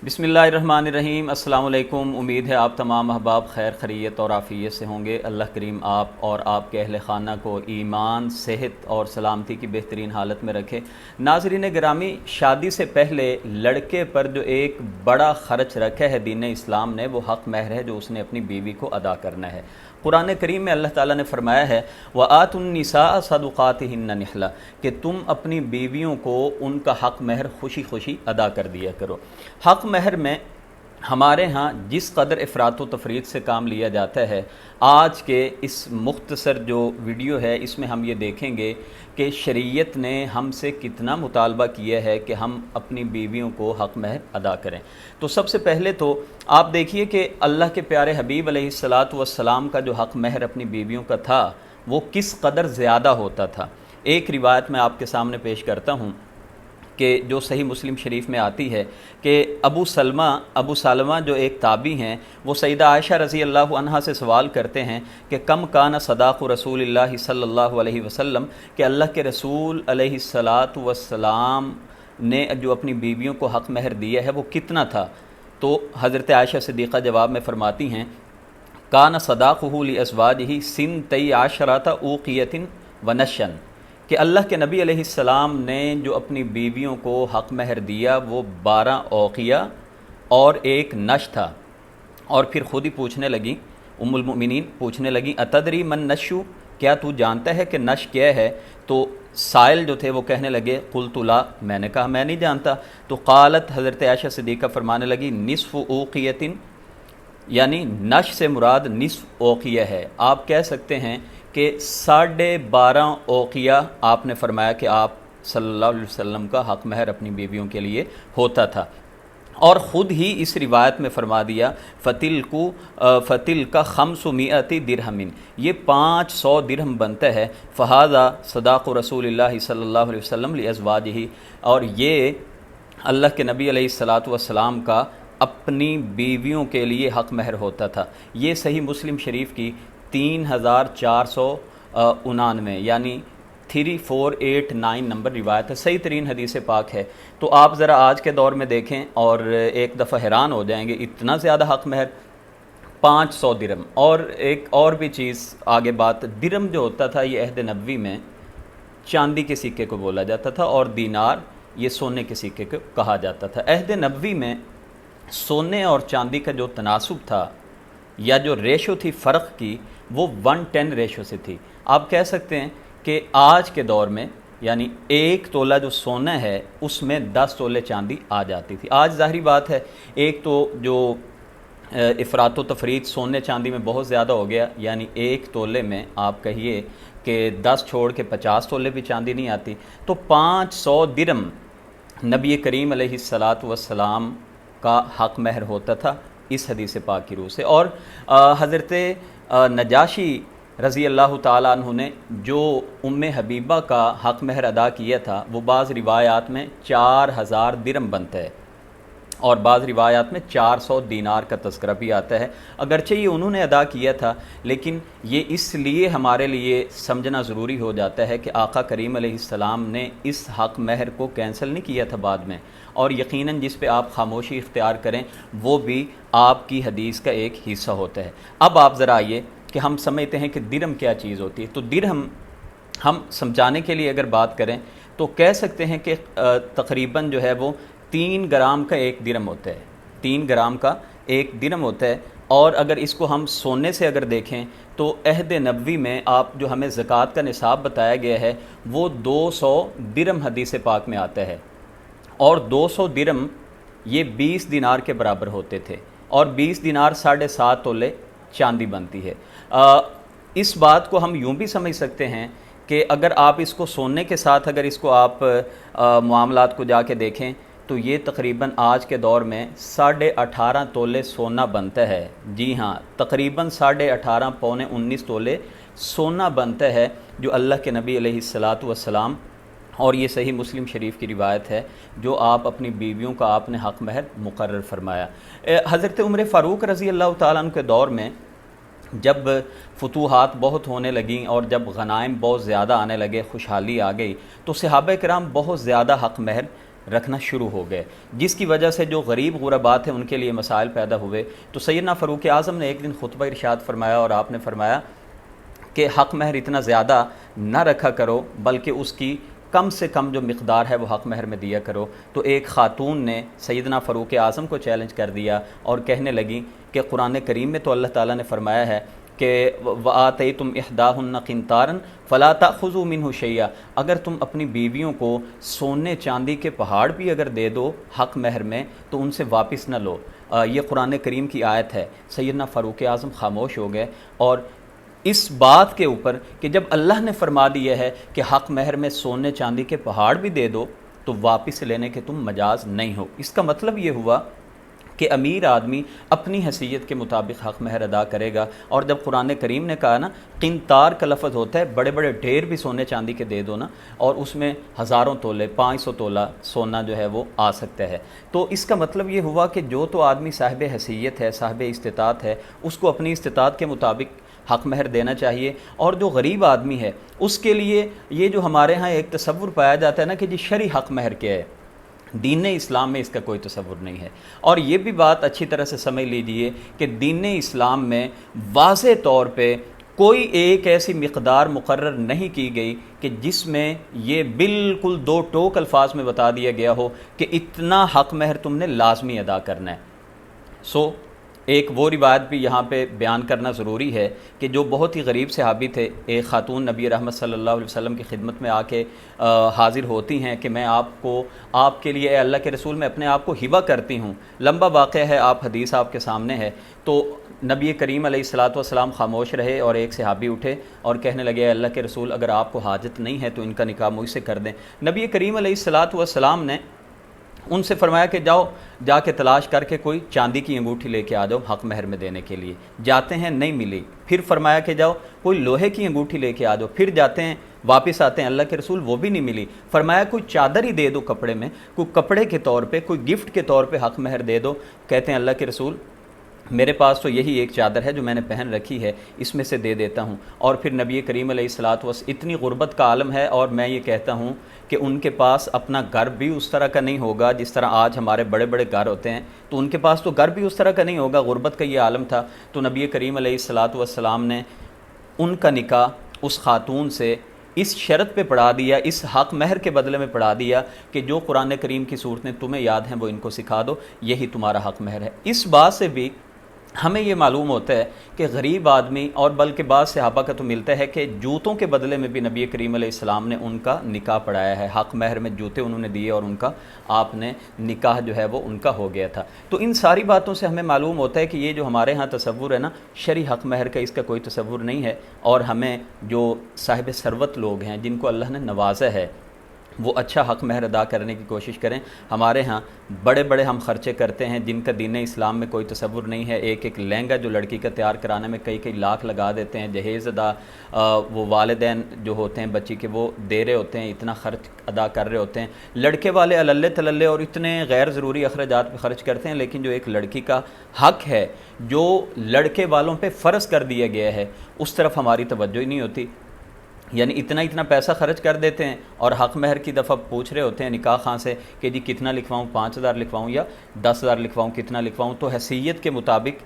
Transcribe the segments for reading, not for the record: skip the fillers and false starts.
بسم اللہ الرحمن الرحیم۔ السلام علیکم۔ امید ہے آپ تمام احباب خیر خیریت اور عافیت سے ہوں گے۔ اللہ کریم آپ اور آپ کے اہل خانہ کو ایمان، صحت اور سلامتی کی بہترین حالت میں رکھے۔ ناظرین گرامی، شادی سے پہلے لڑکے پر جو ایک بڑا خرچ رکھا ہے دین اسلام نے، وہ حق مہر ہے جو اس نے اپنی بیوی کو ادا کرنا ہے۔ قرآن کریم میں اللہ تعالیٰ نے فرمایا ہے وَآتُوا النِّسَاءَ صَدُقَاتِهِنَّ نِحْلَةً کہ تم اپنی بیویوں کو ان کا حق مہر خوشی خوشی ادا کر دیا کرو۔ حق مہر میں ہمارے ہاں جس قدر افراط و تفریط سے کام لیا جاتا ہے، آج کے اس مختصر جو ویڈیو ہے اس میں ہم یہ دیکھیں گے کہ شریعت نے ہم سے کتنا مطالبہ کیا ہے کہ ہم اپنی بیویوں کو حق مہر ادا کریں۔ تو سب سے پہلے تو آپ دیکھیے کہ اللہ کے پیارے حبیب علیہ السلام کا جو حق مہر اپنی بیویوں کا تھا وہ کس قدر زیادہ ہوتا تھا۔ ایک روایت میں آپ کے سامنے پیش کرتا ہوں کہ جو صحیح مسلم شریف میں آتی ہے کہ ابو سلمہ جو ایک تابعی ہیں، وہ سیدہ عائشہ رضی اللہ عنہا سے سوال کرتے ہیں کہ کم کان صداق رسول اللہ صلی اللہ علیہ وسلم کہ اللہ کے رسول علیہ السلام نے جو اپنی بیویوں کو حق مہر دیا ہے وہ کتنا تھا؟ تو حضرت عائشہ صدیقہ جواب میں فرماتی ہیں کان صداقہ لازواجہ سنتی عشرۃ اوقیۃ ونشن کہ اللہ کے نبی علیہ السلام نے جو اپنی بیویوں کو حق مہر دیا وہ 12 اوقیہ اور ایک نش تھا۔ اور پھر خود ہی پوچھنے لگیں، ام المؤمنین پوچھنے لگیں اتدری من نشو، کیا تو جانتا ہے کہ نش کیا ہے؟ تو سائل جو تھے وہ کہنے لگے قلت لا، میں نے کہا میں نہیں جانتا۔ تو قالت حضرت عائشہ صدیقہ فرمانے لگی نصف اوقیۃ، یعنی نش سے مراد نصف اوقیہ ہے۔ آپ کہہ سکتے ہیں کہ 12.5 اوقیہ آپ نے فرمایا کہ آپ صلی اللہ علیہ وسلم کا حق مہر اپنی بیویوں کے لیے ہوتا تھا۔ اور خود ہی اس روایت میں فرما دیا فتل کا 500 درہم، یہ 500 درہم بنتا ہے۔ فہذا صداق رسول اللہ صلی اللہ علیہ وسلم لازواجہ، اور یہ اللہ کے نبی علیہ السلام کا اپنی بیویوں کے لیے حق مہر ہوتا تھا۔ یہ صحیح مسلم شریف کی 3499 یعنی 3489 نمبر روایت ہے، صحیح ترین حدیث پاک ہے۔ تو آپ ذرا آج کے دور میں دیکھیں اور ایک دفعہ حیران ہو جائیں گے، اتنا زیادہ حق مہر 500 درہم۔ اور ایک اور بھی چیز آگے بات، درہم جو ہوتا تھا یہ عہد نبوی میں چاندی کے سکے کو بولا جاتا تھا، اور دینار یہ سونے کے سکے کو کہا جاتا تھا۔ عہد نبوی میں سونے اور چاندی کا جو تناسب تھا یا جو ریشو تھی فرق کی، وہ 1:10 ریشو سے تھی۔ آپ کہہ سکتے ہیں کہ آج کے دور میں یعنی 1 تولہ جو سونا ہے اس میں 10 تولے چاندی آ جاتی تھی۔ آج ظاہری بات ہے ایک تو جو افراط و تفریط سونے چاندی میں بہت زیادہ ہو گیا، یعنی 1 تولے میں آپ کہیے کہ 10 چھوڑ کے 50 تولے بھی چاندی نہیں آتی۔ تو 500 درہم نبی کریم علیہ السلام کا حق مہر ہوتا تھا اس حدیث پاک کی روح سے۔ اور حضرت نجاشی رضی اللہ تعالیٰ عنہ نے جو ام حبیبہ کا حق مہر ادا کیا تھا وہ بعض روایات میں 4000 درہم بنتا ہے، اور بعض روایات میں 400 دینار کا تذکرہ بھی آتا ہے۔ اگرچہ یہ انہوں نے ادا کیا تھا، لیکن یہ اس لیے ہمارے لیے سمجھنا ضروری ہو جاتا ہے کہ آقا کریم علیہ السلام نے اس حق مہر کو کینسل نہیں کیا تھا بعد میں، اور یقیناً جس پہ آپ خاموشی اختیار کریں وہ بھی آپ کی حدیث کا ایک حصہ ہوتا ہے۔ اب آپ ذرا آئیے کہ ہم سمجھتے ہیں کہ درہم کیا چیز ہوتی ہے۔ تو درہم ہم سمجھانے کے لیے اگر بات کریں تو کہہ سکتے ہیں کہ تقریباً جو ہے وہ 3 گرام کا ایک درہم ہوتا ہے، 3 گرام کا ایک درہم ہوتا ہے۔ اور اگر اس کو ہم سونے سے اگر دیکھیں تو عہد نبوی میں آپ جو ہمیں زکوٰۃ کا نصاب بتایا گیا ہے وہ 200 درہم حدیث پاک میں آتا ہے، اور 200 درہم یہ 20 دینار کے برابر ہوتے تھے، اور 20 دینار 7.5 تولے چاندی بنتی ہے۔ اس بات کو ہم یوں بھی سمجھ سکتے ہیں کہ اگر آپ اس کو سونے کے ساتھ اگر اس کو آپ معاملات کو جا کے دیکھیں تو یہ تقریباً آج کے دور میں 18.5 تولے سونا بنتا ہے۔ جی ہاں، تقریباً 18.5 پونے 19 تولے سونا بنتا ہے جو اللہ کے نبی علیہ السلام، اور یہ صحیح مسلم شریف کی روایت ہے، جو آپ اپنی بیویوں کا آپ نے حق مہر مقرر فرمایا۔ حضرت عمر فاروق رضی اللہ تعالیٰ عنہ کے دور میں جب فتوحات بہت ہونے لگیں اور جب غنائم بہت زیادہ آنے لگے، خوشحالی آ گئی، تو صحابہ کرام بہت زیادہ حق مہر رکھنا شروع ہو گئے، جس کی وجہ سے جو غریب غربات ہیں ان کے لیے مسائل پیدا ہوئے۔ تو سیدنا فاروق اعظم نے ایک دن خطبہ ارشاد فرمایا اور آپ نے فرمایا کہ حق مہر اتنا زیادہ نہ رکھا کرو، بلکہ اس کی کم سے کم جو مقدار ہے وہ حق مہر میں دیا کرو۔ تو ایک خاتون نے سیدنا فاروق اعظم کو چیلنج کر دیا اور کہنے لگی کہ قرآن کریم میں تو اللہ تعالیٰ نے فرمایا ہے کہ وَآتَيْتُمْ إِحْدَاهُنَّ قِنْطَارًا فَلَا تَأْخُذُوا مِنْهُ شَيْئًا، اگر تم اپنی بیویوں کو سونے چاندی کے پہاڑ بھی اگر دے دو حق مہر میں تو ان سے واپس نہ لو۔ یہ قرآن کریم کی آیت ہے۔ سیدنا فاروق اعظم خاموش ہو گئے اور اس بات کے اوپر کہ جب اللہ نے فرما دیا ہے کہ حق مہر میں سونے چاندی کے پہاڑ بھی دے دو تو واپس لینے کے تم مجاز نہیں ہو، اس کا مطلب یہ ہوا کہ امیر آدمی اپنی حیثیت کے مطابق حق مہر ادا کرے گا۔ اور جب قرآن کریم نے کہا نا قنطار کا لفظ ہوتا ہے بڑے بڑے ڈھیر بھی سونے چاندی کے دے دو نا، اور اس میں ہزاروں تولے 500 تولہ سونا جو ہے وہ آ سکتا ہے۔ تو اس کا مطلب یہ ہوا کہ جو تو آدمی صاحب حیثیت ہے، صاحب استطاعت ہے، اس کو اپنی استطاعت کے مطابق حق مہر دینا چاہیے۔ اور جو غریب آدمی ہے اس کے لیے یہ جو ہمارے ہاں ایک تصور پایا جاتا ہے نا کہ جی شرعی حق مہر کیا ہے، دین اسلام میں اس کا کوئی تصور نہیں ہے۔ اور یہ بھی بات اچھی طرح سے سمجھ لیجئے کہ دین اسلام میں واضح طور پہ کوئی ایک ایسی مقدار مقرر نہیں کی گئی کہ جس میں یہ بالکل دو ٹوک الفاظ میں بتا دیا گیا ہو کہ اتنا حق مہر تم نے لازمی ادا کرنا ہے۔ ایک وہ روایت بھی یہاں پہ بیان کرنا ضروری ہے کہ جو بہت ہی غریب صحابی تھے، ایک خاتون نبی رحمت صلی اللہ علیہ وسلم کی خدمت میں آ کے حاضر ہوتی ہیں کہ میں آپ کے لیے اے اللہ کے رسول میں اپنے آپ کو ہبہ کرتی ہوں۔ لمبا واقعہ ہے، حدیث آپ کے سامنے ہے۔ تو نبی کریم علیہ الصلاۃ والسلام خاموش رہے اور ایک صحابی اٹھے اور کہنے لگے اے اللہ کے رسول اگر آپ کو حاجت نہیں ہے تو ان کا نکاح مجھ سے کر دیں۔ نبی کریم علیہ الصلاۃ والسلام نے ان سے فرمایا کہ جا کے تلاش کر کے کوئی چاندی کی انگوٹھی لے کے آ جاؤ حق مہر میں دینے کے لیے۔ جاتے ہیں نہیں ملی، پھر فرمایا کہ جاؤ کوئی لوہے کی انگوٹھی لے کے آ جاؤ، پھر جاتے ہیں واپس آتے ہیں اللہ کے رسول وہ بھی نہیں ملی۔ فرمایا کوئی چادر ہی دے دو کپڑے میں، کوئی کپڑے کے طور پہ، کوئی گفٹ کے طور پہ حق مہر دے دو۔ کہتے ہیں اللہ کے رسول میرے پاس تو یہی ایک چادر ہے جو میں نے پہن رکھی ہے، اس میں سے دے دیتا ہوں۔ اور پھر نبی کریم علیہ الصلاۃ والسلام اتنی غربت کا عالم ہے اور میں یہ کہتا ہوں کہ ان کے پاس اپنا گھر بھی اس طرح کا نہیں ہوگا جس طرح آج ہمارے بڑے بڑے گھر ہوتے ہیں، تو ان کے پاس تو گھر بھی اس طرح کا نہیں ہوگا، غربت کا یہ عالم تھا۔ تو نبی کریم علیہ الصلاۃ والسلام نے ان کا نکاح اس خاتون سے اس شرط پہ پڑھا دیا، اس حق مہر کے بدلے میں پڑھا دیا کہ جو قرآن کریم کی صورتیں تمہیں یاد ہیں وہ ان کو سکھا دو، یہی تمہارا حق مہر ہے۔ اس بات سے بھی ہمیں یہ معلوم ہوتا ہے کہ غریب آدمی، اور بلکہ بعض صحابہ کا تو ملتا ہے کہ جوتوں کے بدلے میں بھی نبی کریم علیہ السلام نے ان کا نکاح پڑھایا ہے، حق مہر میں جوتے انہوں نے دیے اور ان کا آپ نے نکاح جو ہے وہ ان کا ہو گیا تھا۔ تو ان ساری باتوں سے ہمیں معلوم ہوتا ہے کہ یہ جو ہمارے ہاں تصور ہے نا شرعی حق مہر کا، اس کا کوئی تصور نہیں ہے۔ اور ہمیں جو صاحب ثروت لوگ ہیں جن کو اللہ نے نوازا ہے وہ اچھا حق مہر ادا کرنے کی کوشش کریں۔ ہمارے ہاں بڑے بڑے ہم خرچے کرتے ہیں جن کا دین اسلام میں کوئی تصور نہیں ہے۔ ایک لہنگا جو لڑکی کا تیار کرانے میں کئی لاکھ لگا دیتے ہیں، جہیز ادا وہ والدین جو ہوتے ہیں بچی کے وہ دے رہے ہوتے ہیں، اتنا خرچ ادا کر رہے ہوتے ہیں۔ لڑکے والے اللہ تللے اور اتنے غیر ضروری اخراجات پہ خرچ کرتے ہیں، لیکن جو ایک لڑکی کا حق ہے جو لڑکے والوں پہ فرض کر دیا گیا ہے اس طرف ہماری توجہ ہی نہیں ہوتی۔ یعنی اتنا پیسہ خرچ کر دیتے ہیں اور حق مہر کی دفعہ پوچھ رہے ہوتے ہیں نکاح خان سے کہ جی کتنا لکھواؤں، 5,000 لکھواؤں یا 10,000 لکھواؤں، کتنا لکھواؤں؟ تو حیثیت کے مطابق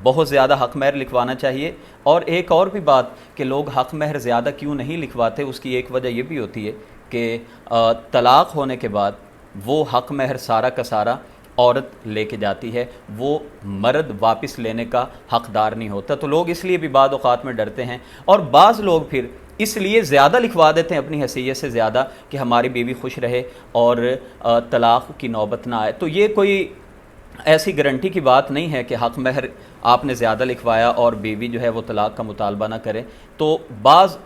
بہت زیادہ حق مہر لکھوانا چاہیے۔ اور ایک اور بھی بات کہ لوگ حق مہر زیادہ کیوں نہیں لکھواتے، اس کی ایک وجہ یہ بھی ہوتی ہے کہ طلاق ہونے کے بعد وہ حق مہر سارا کا سارا عورت لے کے جاتی ہے، وہ مرد واپس لینے کا حقدار نہیں ہوتا۔ تو لوگ اس لیے بھی بعض اوقات میں ڈرتے ہیں، اور بعض لوگ پھر اس لیے زیادہ لکھوا دیتے ہیں اپنی حیثیت سے زیادہ کہ ہماری بیوی خوش رہے اور طلاق کی نوبت نہ آئے۔ تو یہ کوئی ایسی گارنٹی کی بات نہیں ہے کہ حق مہر آپ نے زیادہ لکھوایا اور بیوی جو ہے وہ طلاق کا مطالبہ نہ کرے۔ تو بعض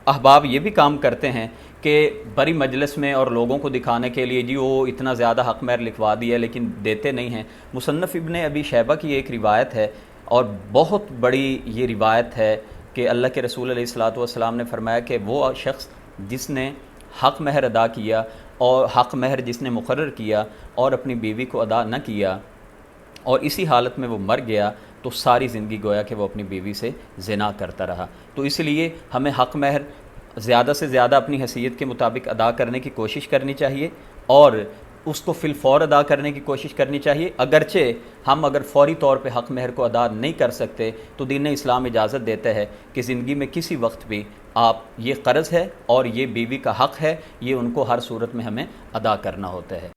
احباب یہ بھی کام کرتے ہیں کہ بڑی مجلس میں اور لوگوں کو دکھانے کے لیے جی وہ اتنا زیادہ حق مہر لکھوا دیا لیکن دیتے نہیں ہیں۔ مصنف ابن ابی شیبہ کی ایک روایت ہے اور بہت بڑی یہ روایت ہے کہ اللہ کے رسول علیہ الصلاۃ والسلام نے فرمایا کہ وہ شخص جس نے حق مہر ادا کیا اور حق مہر جس نے مقرر کیا اور اپنی بیوی کو ادا نہ کیا اور اسی حالت میں وہ مر گیا تو ساری زندگی گویا کہ وہ اپنی بیوی سے زنا کرتا رہا۔ تو اس لیے ہمیں حق مہر زیادہ سے زیادہ اپنی حیثیت کے مطابق ادا کرنے کی کوشش کرنی چاہیے، اور اس کو فی الفور ادا کرنے کی کوشش کرنی چاہیے۔ اگرچہ ہم اگر فوری طور پہ حق مہر کو ادا نہیں کر سکتے تو دین اسلام اجازت دیتا ہے کہ زندگی میں کسی وقت بھی آپ، یہ قرض ہے اور یہ بیوی کا حق ہے، یہ ان کو ہر صورت میں ہمیں ادا کرنا ہوتا ہے۔